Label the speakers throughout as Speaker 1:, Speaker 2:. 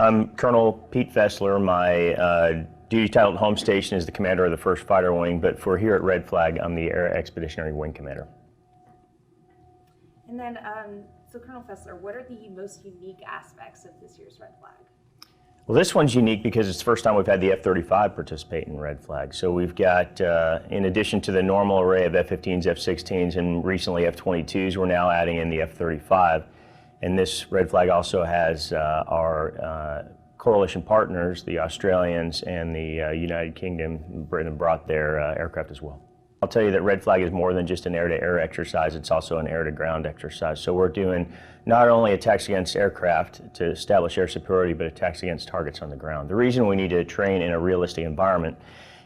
Speaker 1: I'm Colonel Pete Fessler. My duty title at home station is the commander of the 1st Fighter Wing, but for here at Red Flag, I'm the Air Expeditionary Wing Commander.
Speaker 2: And then, so Colonel Fessler, what are the most unique aspects of this year's Red Flag?
Speaker 1: Well, this one's unique because it's the first time we've had the F-35 participate in Red Flag. So we've got, in addition to the normal array of F-15s, F-16s, and recently F-22s, we're now adding in the F-35. And this Red Flag also has our coalition partners, the Australians and the United Kingdom. Britain brought their aircraft as well. I'll tell you that Red Flag is more than just an air-to-air exercise, it's also an air-to-ground exercise. So we're doing not only attacks against aircraft to establish air superiority, but attacks against targets on the ground. The reason we need to train in a realistic environment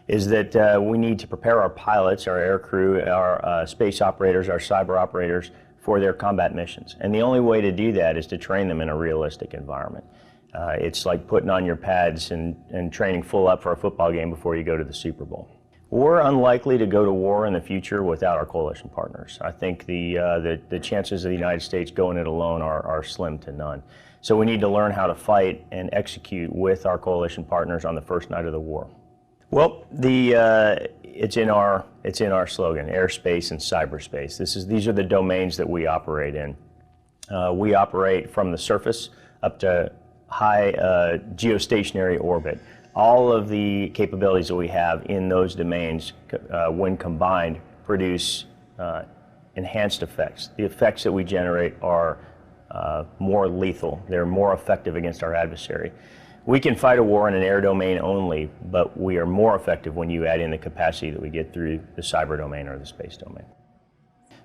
Speaker 1: is that we need to prepare our pilots, our air crew, our space operators, our cyber operators for their combat missions. And the only way to do that is to train them in a realistic environment. It's like putting on your pads and training full up for a football game before you go to the Super Bowl. We're unlikely to go to war in the future without our coalition partners. I think the chances of the United States going it alone are slim to none. So we need to learn how to fight and execute with our coalition partners on the first night of the war. Well, it's in our slogan: airspace and cyberspace. These are the domains that we operate in. We operate from the surface up to high geostationary orbit. All of the capabilities that we have in those domains, when combined, produce enhanced effects. The effects that we generate are more lethal. They're more effective against our adversary. We can fight a war in an air domain only, but we are more effective when you add in the capacity that we get through the cyber domain or the space domain.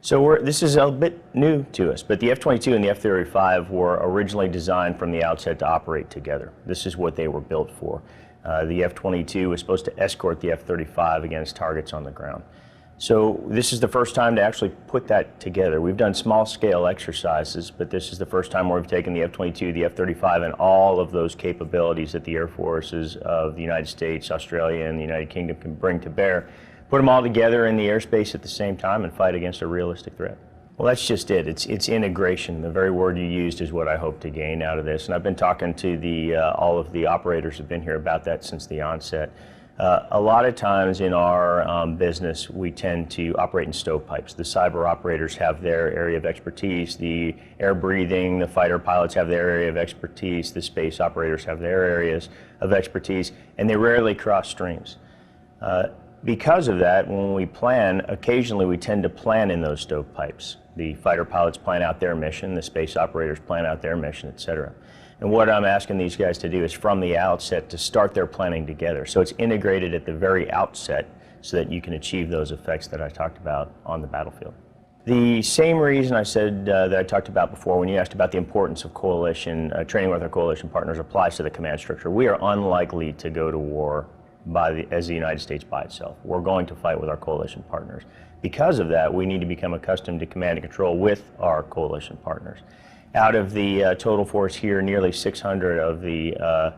Speaker 1: So this is a bit new to us, but the F-22 and the F-35 were originally designed from the outset to operate together. This is what they were built for. The F-22 was supposed to escort the F-35 against targets on the ground. So this is the first time to actually put that together. We've done small-scale exercises, but this is the first time where we've taken the F-22, the F-35, and all of those capabilities that the Air Forces of the United States, Australia, and the United Kingdom can bring to bear, put them all together in the airspace at the same time and fight against a realistic threat. Well, that's just it. It's integration. The very word you used is what I hope to gain out of this. And I've been talking to all of the operators who've been here about that since the onset. A lot of times in our business, we tend to operate in stovepipes. The cyber operators have their area of expertise. The air breathing, the fighter pilots have their area of expertise. The space operators have their areas of expertise, and they rarely cross streams. Because of that, when we plan, occasionally we tend to plan in those stovepipes. The fighter pilots plan out their mission, the space operators plan out their mission, etc. And what I'm asking these guys to do is from the outset to start their planning together. So it's integrated at the very outset so that you can achieve those effects that I talked about on the battlefield. The same reason I said that I talked about before when you asked about the importance of coalition, training with our coalition partners applies to the command structure. We are unlikely to go to war as the United States by itself. We're going to fight with our coalition partners. Because of that, we need to become accustomed to command and control with our coalition partners. Out of the total force here, nearly 600 of the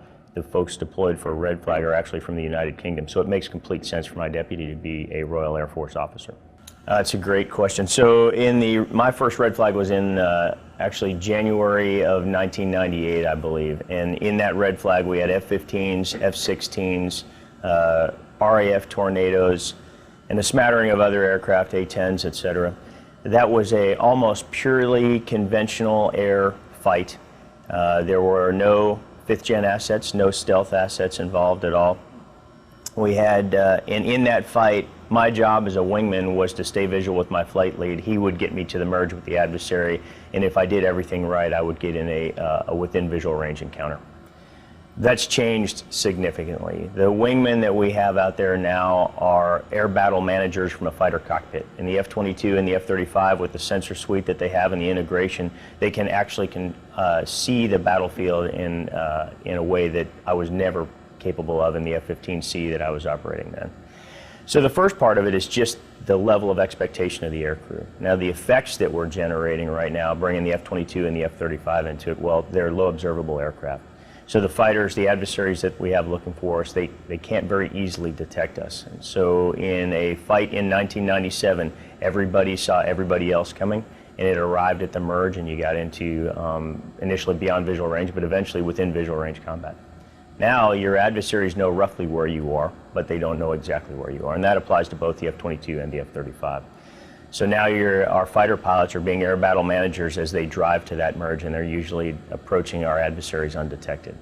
Speaker 1: folks deployed for Red Flag are actually from the United Kingdom, so it makes complete sense for my deputy to be a Royal Air Force officer. That's a great question. So my first Red Flag was in actually January of 1998, I believe, and in that Red Flag we had F-15s, F-16s, RAF Tornadoes, and a smattering of other aircraft, A-10s, etc. That was a almost purely conventional air fight. There were no fifth-gen assets, no stealth assets involved at all. We had, and in that fight, my job as a wingman was to stay visual with my flight lead. He would get me to the merge with the adversary, and if I did everything right, I would get in a within visual range encounter. That's changed significantly. The wingmen that we have out there now are air battle managers from a fighter cockpit. In the F-22 and the F-35, with the sensor suite that they have and the integration, they can actually see the battlefield in a way that I was never capable of in the F-15C that I was operating then. So the first part of it is just the level of expectation of the aircrew. Now the effects that we're generating right now, bringing the F-22 and the F-35 into it, well, they're low observable aircraft. So the fighters, the adversaries that we have looking for us, they can't very easily detect us. And so in a fight in 1997, everybody saw everybody else coming, and it arrived at the merge, and you got into initially beyond visual range, but eventually within visual range combat. Now your adversaries know roughly where you are, but they don't know exactly where you are, and that applies to both the F-22 and the F-35. So now our fighter pilots are being air battle managers as they drive to that merge, and they're usually approaching our adversaries undetected.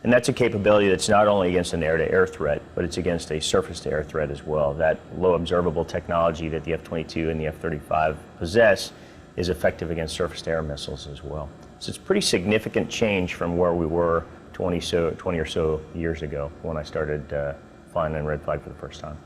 Speaker 1: And that's a capability that's not only against an air-to-air threat, but it's against a surface-to-air threat as well. That low observable technology that the F-22 and the F-35 possess is effective against surface-to-air missiles as well. So it's a pretty significant change from where we were 20 or so years ago when I started flying in red flag for the first time.